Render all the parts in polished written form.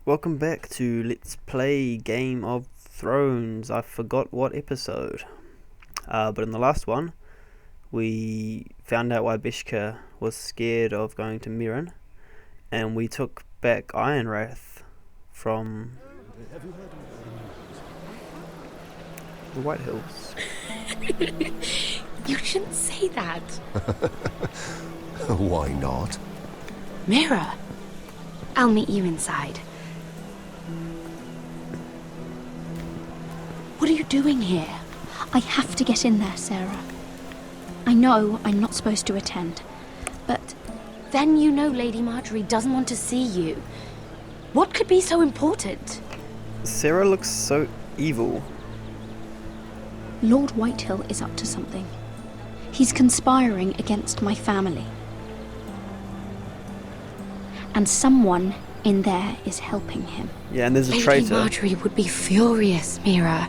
Welcome back to Let's Play Game of Thrones. I forgot what episode. But in the last one, we found out why Bishka was scared of going to Mirren, and we took back Ironrath from the White Hills. You shouldn't say that. Why not? Mira, I'll meet you inside. What are you doing here? I have to get in there, Sarah. I know I'm not supposed to attend, but Then you know Lady Marjorie doesn't want to see you. What could be so important? Sarah looks so evil. Lord Whitehill is up to something. He's conspiring against my family. And someone in there is helping him. Yeah, and there's a Lady traitor. Marjorie would be furious, Mira.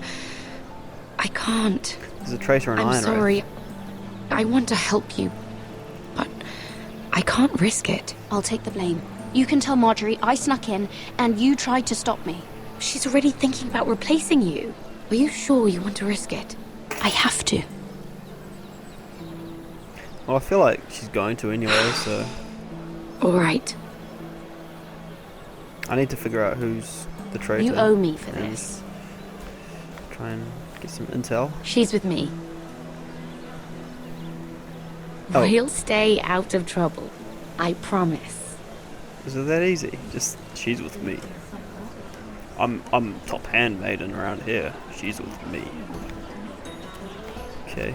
I can't. There's a traitor in I'm Ironrath. sorry. I want to help you, but I can't risk it. I'll take the blame. You can tell Marjorie I snuck in and you tried to stop me. She's already thinking about replacing you. Are you sure you want to risk it? I have to. Well, I feel like she's going to anyway, so All right. I need to figure out who's the traitor. You owe me for and this. Try and get some intel. She's with me. Oh. We'll stay out of trouble. I promise. Is it that easy? Just, she's with me. I'm top handmaiden around here. She's with me. Okay.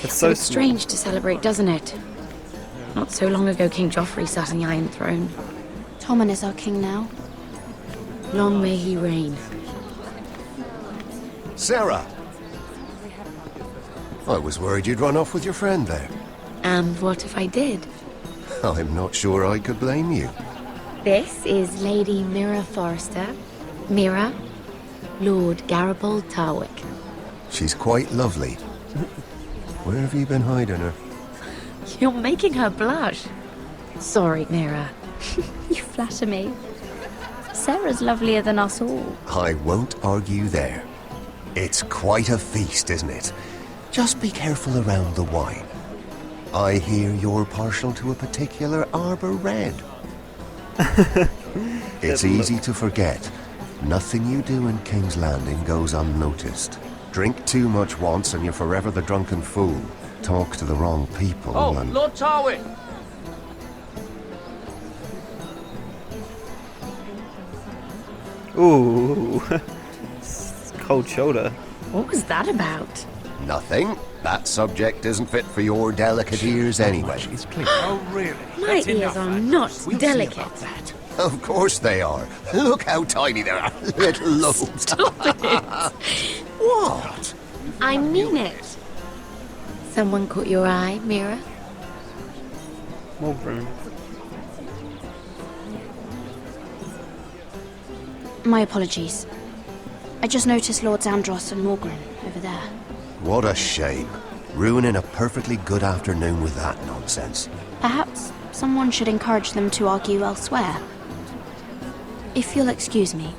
It's so Feels small. strange to celebrate, doesn't it? Not so long ago, King Joffrey sat on the Iron Throne. Tommen is our king now. Long may he reign. Sarah! I was worried you'd run off with your friend there. And what if I did? I'm not sure I could blame you. This is Lady Mira Forrester. Mira, Lord Garibald Tarwick. She's quite lovely. Where have you been hiding her? You're making her blush. Sorry, Mira. You flatter me. Sarah's lovelier than us all. I won't argue there. It's quite a feast, isn't it? Just be careful around the wine. I hear you're partial to a particular Arbor Red. It's easy to forget. Nothing you do in King's Landing goes unnoticed. Drink too much once and you're forever the drunken fool. Talk to the wrong people and... Lord Tarwick! Ooh. Cold shoulder. What was that about? Nothing. That subject isn't fit for your delicate ears anyway. Oh, really? My ears are not delicate. Of course they are. Look how tiny they are. Little lobes. Stop it. What? I mean it. Someone caught your eye, Mira? Morgryn. My apologies. I just noticed Lords Andros and Morgryn over there. What a shame. Ruining a perfectly good afternoon with that nonsense. Perhaps someone should encourage them to argue elsewhere. If you'll excuse me.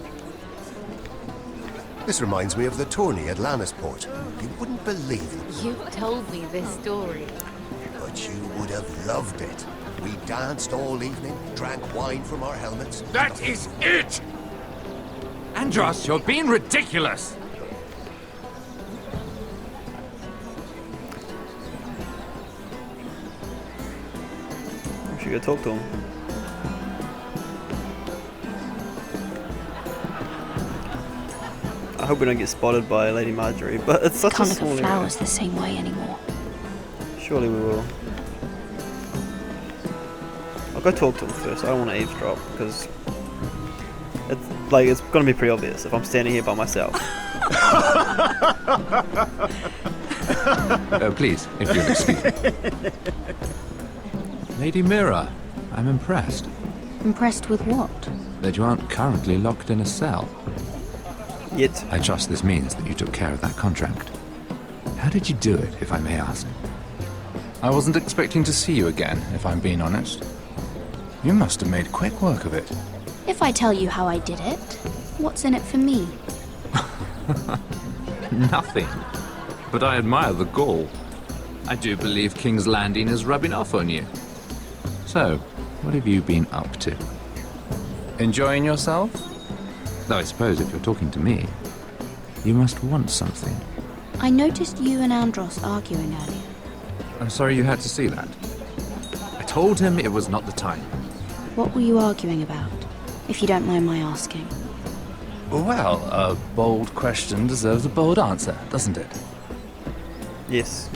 This reminds me of the tourney at Lannisport. You wouldn't believe it, You told me this story. but you would have loved it. We danced all evening, drank wine from our helmets. That is it! Andros, you're being ridiculous! We should go talk to him. I hope we don't get spotted by Lady Marjorie, but it's such Can't a look small at area. flowers the same way anymore. Surely we will. I'll go talk to him first. I don't want to eavesdrop because it's gonna be pretty obvious if I'm standing here by myself. Please, if you'll excuse me. Lady Mira, I'm impressed Impressed with what? that you aren't currently locked in a cell. Yet. I trust this means that you took care of that contract. How did you do it, if I may ask? I wasn't expecting to see you again, if I'm being honest. You must have made quick work of it. If I tell you how I did it, what's in it for me? Nothing. But I admire the gall. I do believe King's Landing is rubbing off on you. So, what have you been up to? Enjoying yourself? Though I suppose if you're talking to me, you must want something. I noticed you and Andros arguing earlier. I'm sorry you had to see that. I told him it was not the time. What were you arguing about, if you don't mind my asking? Well, a bold question deserves a bold answer, doesn't it? Yes.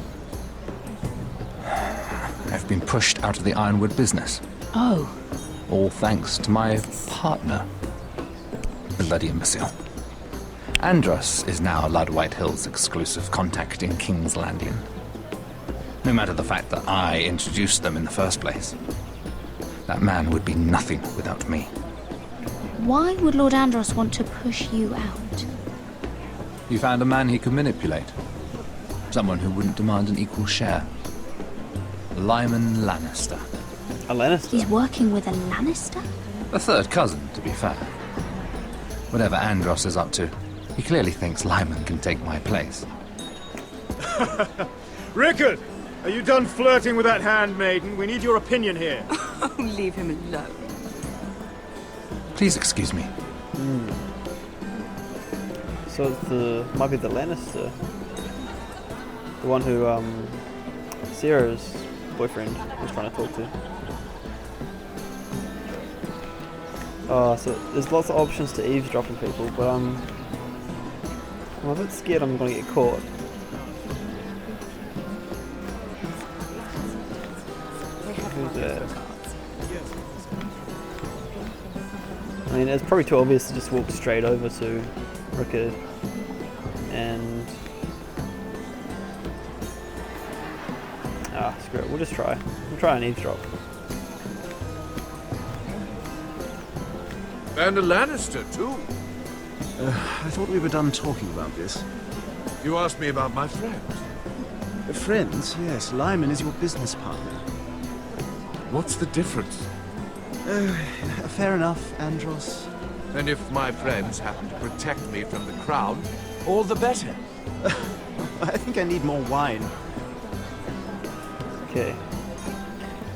I've been pushed out of the Ironwood business. Oh. All thanks to my partner. Bloody imbecile. Andros is now Lord Whitehill's exclusive contact in King's Landing. No matter the fact that I introduced them in the first place. That man would be nothing without me. Why would Lord Andros want to push you out? He found a man he could manipulate. Someone who wouldn't demand an equal share. Lyman Lannister. A Lannister? He's working with a Lannister? A third cousin, to be fair. Whatever Andros is up to, he clearly thinks Lyman can take my place. Rickard! Are you done flirting with that handmaiden? We need your opinion here. Oh, leave him alone. Please excuse me. So it's might be the Lannister. The one who, Sarah's boyfriend was trying to talk to. Oh, so there's lots of options to eavesdrop on people, but I'm a bit scared I'm gonna get caught. Who's there? I mean, it's probably too obvious to just walk straight over to Rickard and... Ah, screw it, we'll just try. We'll try an eavesdrop. And a Lannister, too. I thought we were done talking about this. You asked me about my friends. Friends, yes. Lyman is your business partner. What's the difference? Fair enough, Andros. And if my friends happen to protect me from the crown, all the better. I think I need more wine. Okay.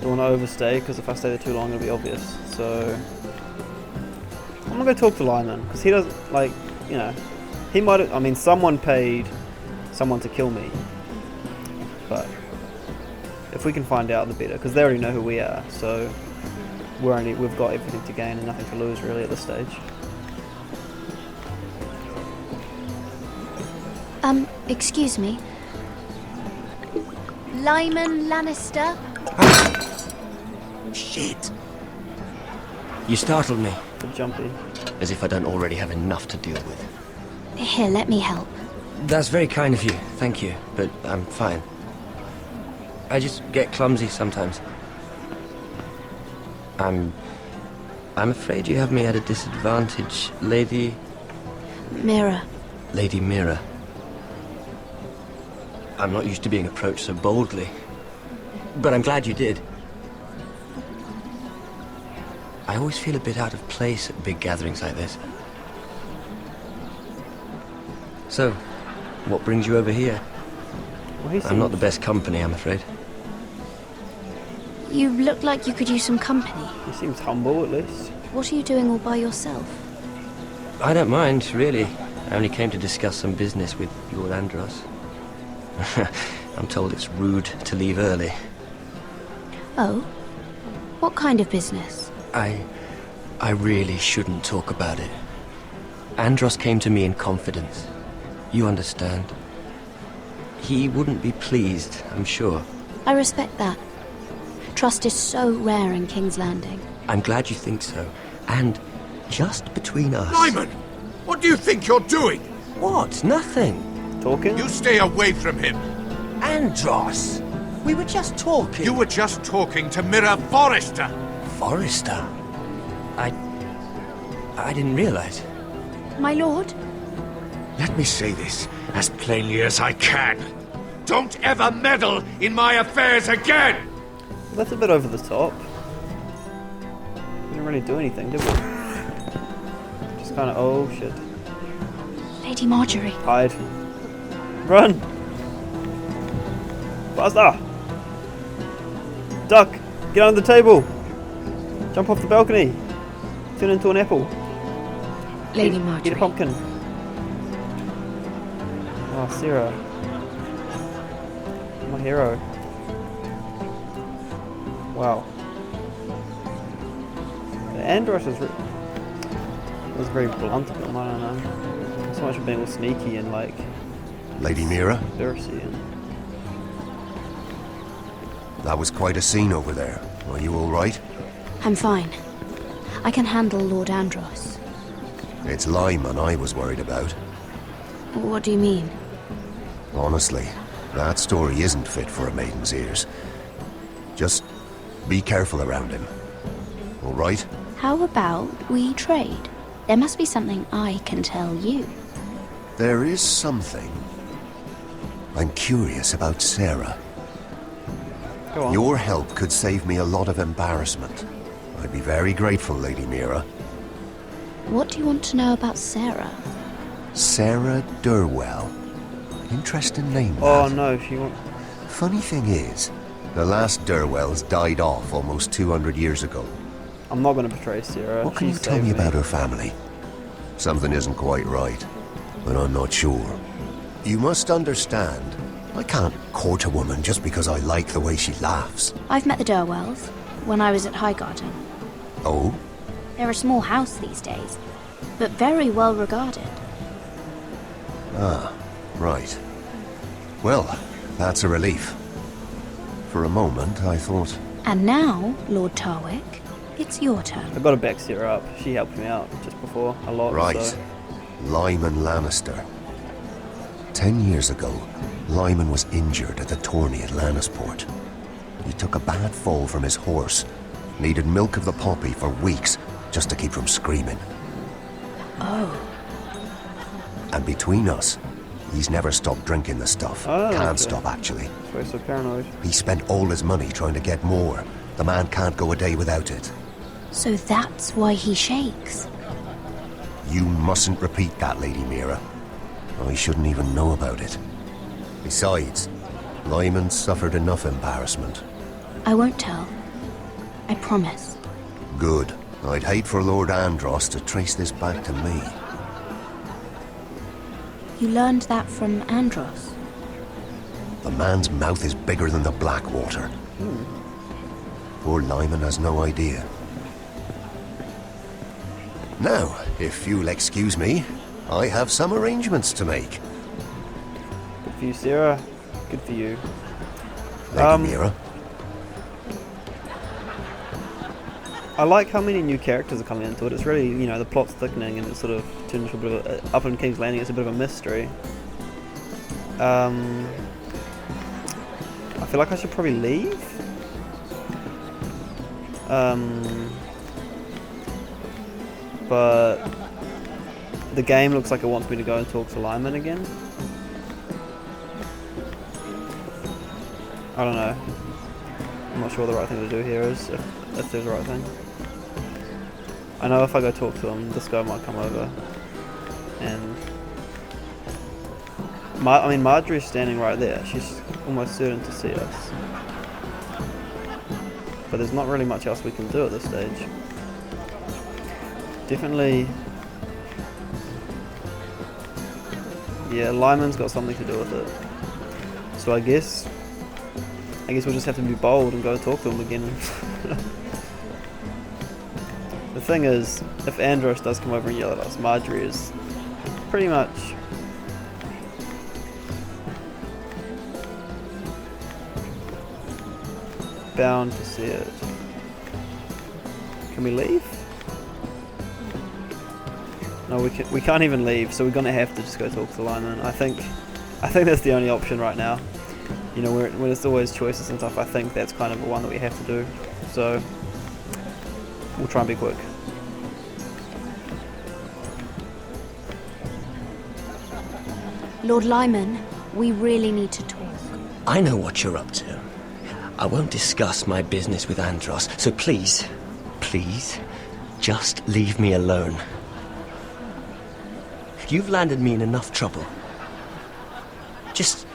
Don't want to overstay, because if I stay there too long it'll be obvious. So... I'm gonna go talk to Lyman, because he doesn't, like, you know... He might have... I mean, someone paid someone to kill me. But... if we can find out, the better, because they already know who we are, so... We've got everything to gain and nothing to lose, really, at this stage. Excuse me. Lyman Lannister? Shit! You startled me. Bit jumpy. As if I don't already have enough to deal with. Here, let me help. That's very kind of you, thank you, but I'm fine. I just get clumsy sometimes. I'm afraid you have me at a disadvantage, Lady... Mira. Lady Mira. I'm not used to being approached so boldly, but I'm glad you did. I always feel a bit out of place at big gatherings like this. So, what brings you over here? Well, I'm not the best company, I'm afraid. You look like you could use some company. He seems humble, at least. What are you doing all by yourself? I don't mind, really. I only came to discuss some business with Lord Andros. I'm told it's rude to leave early. Oh? What kind of business? I really shouldn't talk about it. Andros came to me in confidence. You understand. He wouldn't be pleased, I'm sure. I respect that. Trust is so rare in King's Landing. I'm glad you think so. And just between us... Lyman! What do you think you're doing? What? Nothing. Talking? You stay away from him. Andros! We were just talking. You were just talking to Mira Forrester. Forrester? I didn't realize. My lord? Let me say this as plainly as I can. Don't ever meddle in my affairs again! That's a bit over the top. We didn't really do anything, did we? Just kind of, oh shit. Lady Marjorie. Hide. Run! Faster! Duck! Get under the table! Jump off the balcony! Turn into an apple. Lady Eat a Marjorie. pumpkin. Oh, Sarah. My hero. Wow. Andros was very blunt of him, I don't know. Not so much for being all sneaky and like Lady Mira, conspiracy and that was quite a scene over there. Are you all right? I'm fine. I can handle Lord Andros. It's Lyman I was worried about. What do you mean? Honestly, that story isn't fit for a maiden's ears. Just be careful around him. All right? How about we trade? There must be something I can tell you. There is something. I'm curious about Sarah. go on. Your help could save me a lot of embarrassment. I'd be very grateful, Lady Mira. What do you want to know about Sarah? Sarah Durwell. Interesting name, Oh that. no, she won't. Funny thing is, the last Durwells died off almost 200 years ago. I'm not going to betray Sarah. What can you She tell me saved about her family? Something isn't quite right, but I'm not sure. You must understand, I can't court a woman just because I like the way she laughs. I've met the Durwells when I was at Highgarden. Oh? They're a small house these days, but very well regarded. Ah, right. Well, that's a relief. For a moment, I thought... And now, Lord Tarwick, it's your turn. I got to back Sarah up. She helped me out just before a lot. Right. So. Lyman Lannister. 10 years ago, Lyman was injured at the tourney at Lannisport. He took a bad fall from his horse. Needed milk of the poppy for weeks just to keep from screaming. Oh. And between us, he's never stopped drinking the stuff. Oh, Can't okay. stop, actually. That's why he's so paranoid. He spent all his money trying to get more. The man can't go a day without it. So that's why he shakes. You mustn't repeat that, Lady Mira. I shouldn't even know about it. Besides, Lyman suffered enough embarrassment. I won't tell. I promise. Good. I'd hate for Lord Andros to trace this back to me. You learned that from Andros. The man's mouth is bigger than the Blackwater. Poor Lyman has no idea. Now, if you'll excuse me, I have some arrangements to make. Good for you, Sarah. Good for you. Lady Mira, I like how many new characters are coming into it. It's really, you know, the plot's thickening and it's sort of turned into a bit of a, up in King's Landing, it's a bit of a mystery. I feel like I should probably leave. But the game looks like it wants me to go and talk to Lyman again. I don't know. I'm not sure what the right thing to do here is, if there's a right thing. I know if I go talk to him, this guy might come over. And I mean, Marjorie's standing right there. She's almost certain to see us. But there's not really much else we can do at this stage. Definitely... Yeah, Lyman's got something to do with it. So I guess we'll just have to be bold and go talk to him again. The thing is, if Andros does come over and yell at us, Marjorie is pretty much bound to see it. Can we leave? No, we can't even leave, so we're gonna have to just go talk to Lyman. I think that's the only option right now. You know, when there's always choices and stuff, I think that's kind of the one that we have to do. So we'll try and be quick. Lord Lyman, we really need to talk. I know what you're up to. I won't discuss my business with Andros, so please, just leave me alone. You've landed me in enough trouble. Just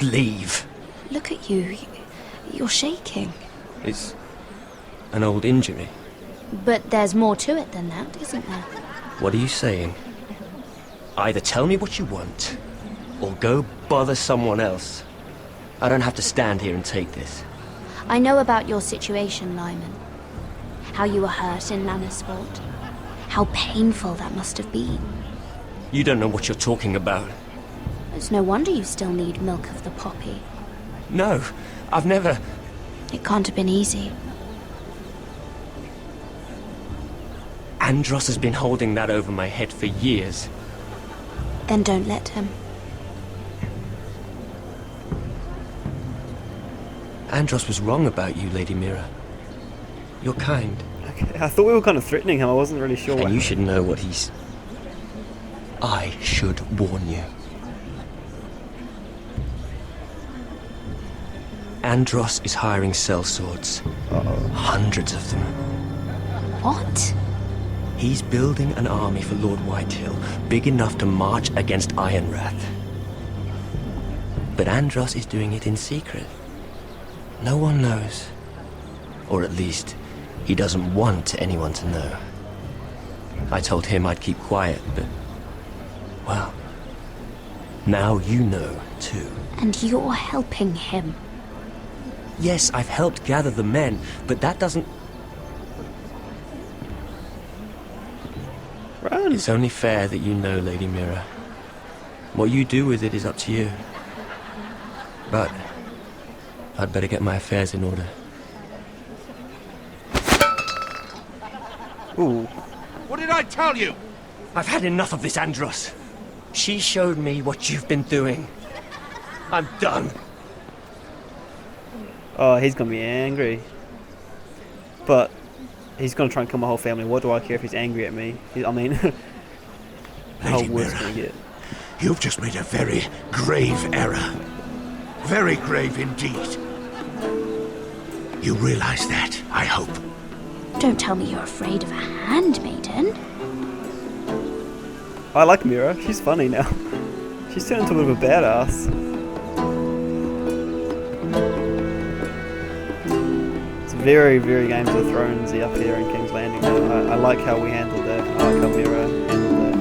leave. Look at you. You're shaking. It's an old injury. But there's more to it than that, isn't there? What are you saying? Either tell me what you want, or go bother someone else. I don't have to stand here and take this. I know about your situation, Lyman. How you were hurt in Lannisport. How painful that must have been. You don't know what you're talking about. It's no wonder you still need milk of the poppy. No, I've never... It can't have been easy. Andros has been holding that over my head for years. Then don't let him. Andros was wrong about you, Lady Mira. You're kind. Okay, I thought we were kind of threatening him. I wasn't really sure. And you should know what he's... I should warn you. Andros is hiring sellswords. Hundreds of them. What? He's building an army for Lord Whitehill, big enough to march against Ironrath. But Andros is doing it in secret. No one knows. Or at least, he doesn't want anyone to know. I told him I'd keep quiet, but... well... now you know, too. And you're helping him. Yes, I've helped gather the men, but that doesn't... Run. It's only fair that you know, Lady Mira. What you do with it is up to you. But... I'd better get my affairs in order. Ooh. What did I tell you? I've had enough of this, Andros. She showed me what you've been doing. I'm done. Oh, he's gonna be angry. But he's gonna try and kill my whole family. What do I care if he's angry at me? I mean, how Lady worse Mira, can it get? You've just made a very grave error. Very grave indeed. You realize that, I hope. Don't tell me you're afraid of a handmaiden. I like Mira. She's funny now. She's turned into a bit of a badass. It's very, very Games of Thronesy up here in King's Landing. I like how we handled that. I like how Mira handled that.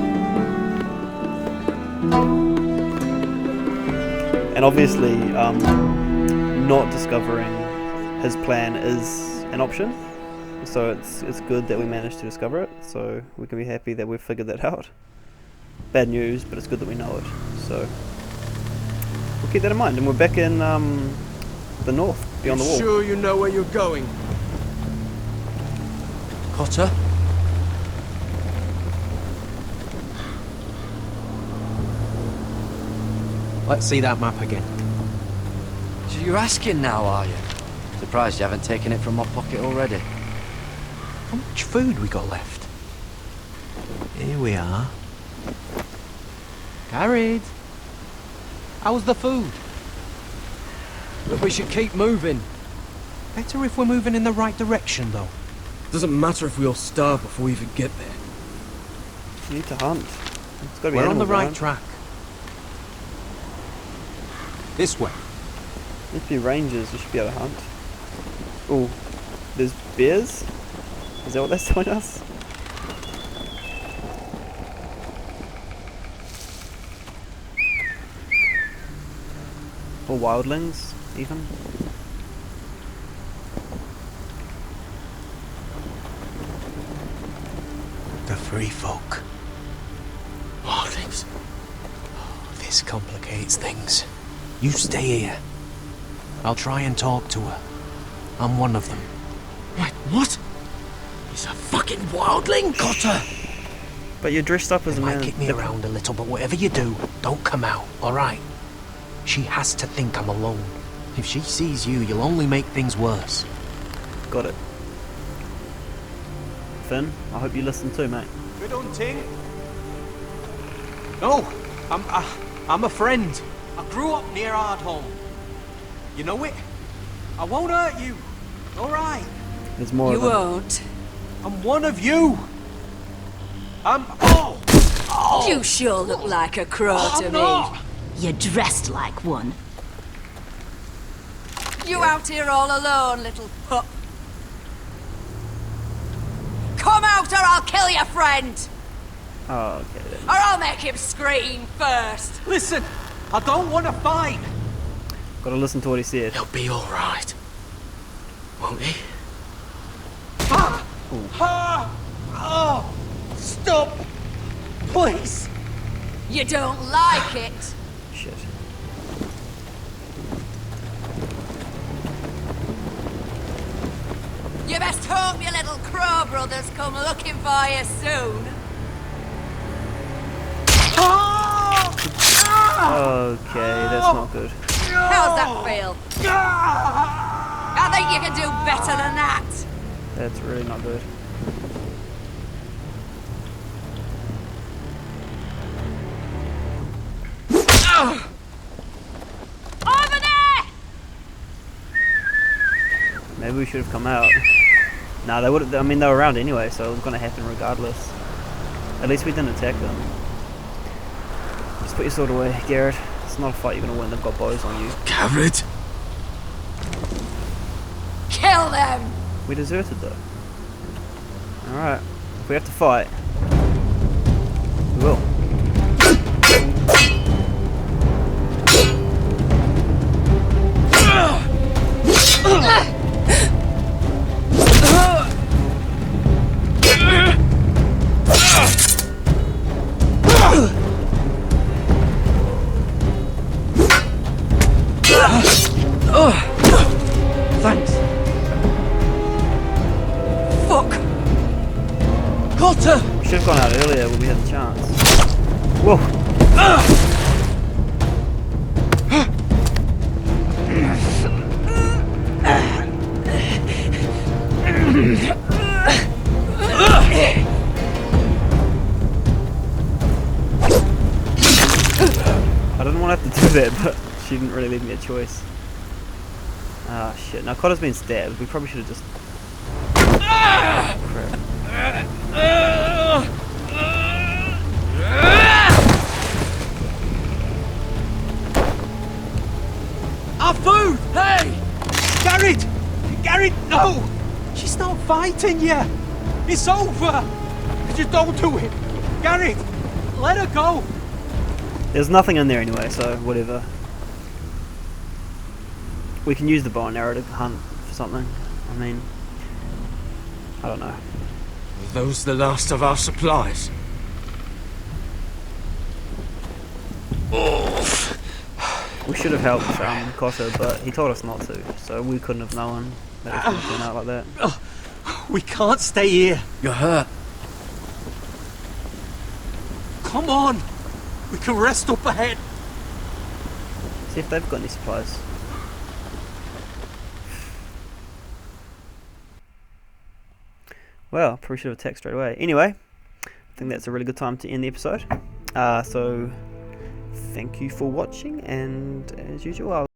And obviously, not discovering his plan is an option. So it's good that we managed to discover it. So we can be happy that we've figured that out. Bad news, but it's good that we know it. So we'll keep that in mind. And we're back in the north, beyond the wall. Sure you know where you're going? Cotter? Let's see that map again. So you're asking now, are you? Surprised you haven't taken it from my pocket already. How much food we got left? Here we are. Carried. How's the food? Look, we should keep moving. Better if we're moving in the right direction, though. Doesn't matter if we all starve before we even get there. You need to hunt. It's gotta be We're on the animals right around. track. This way. If you rangers, you should be able to hunt. Ooh, there's bears? Is that what that's telling us? Or wildlings, even? The free folk. Wildlings. Oh, this complicates things. You stay here. I'll try and talk to her. I'm one of them. Wait, what? He's a fucking wildling, Cotter! But you're dressed up as a man. Might kick me around a little, but whatever you do, don't come out, alright? She has to think I'm alone. If she sees you, you'll only make things worse. Got it. Finn, I hope you listen too, mate. Good hunting. No, I'm a friend. I grew up near Ardhome. You know it? I won't hurt you. All right. There's more You of them. won't. I'm one of you. I'm... You sure look like a crow to me. not. You're dressed like one. You out here all alone, little pup. Come out or I'll kill your friend. Oh, okay then. Or I'll make him scream first. Listen, I don't want to fight. Gotta listen to what he said. He'll be all right. Won't he? Oh, stop. Please. You don't like it. Shit. You best hope your little crow brothers come looking for you soon. Okay, that's not good. How's that feel? I think you can do better than that. That's really not good. Over there! Maybe we should have come out. Nah, they would. I mean, they were around anyway, so it was gonna happen regardless. At least we didn't attack them. Just put your sword away, Garrett. It's not a fight you're gonna win. They've got bows on you. Garrett? Kill them! We deserted though. All right. If we have to fight, we will. Thanks. Fuck. Cotter! We should have gone out earlier when we had the chance. Whoa. I didn't want to have to do that, but she didn't really leave me a choice. Ah, shit. Now Cotter's been stabbed. We probably should have just... Crap. Our food! Hey! Garrett! Garrett, no! She's not fighting yet! It's over! Just don't do it! Garrett! Let her go! There's nothing in there anyway, so whatever. We can use the bow and arrow to hunt for something. I mean, I don't know. Are those the last of our supplies? We should have helped Cotter, but he told us not to, so we couldn't have known that it would turn out like that. We can't stay here. You're hurt. Come on! We can rest up ahead. See if they've got any supplies. Well, probably should have attacked straight away. Anyway, I think that's a really good time to end the episode. So, thank you for watching, and as usual, I'll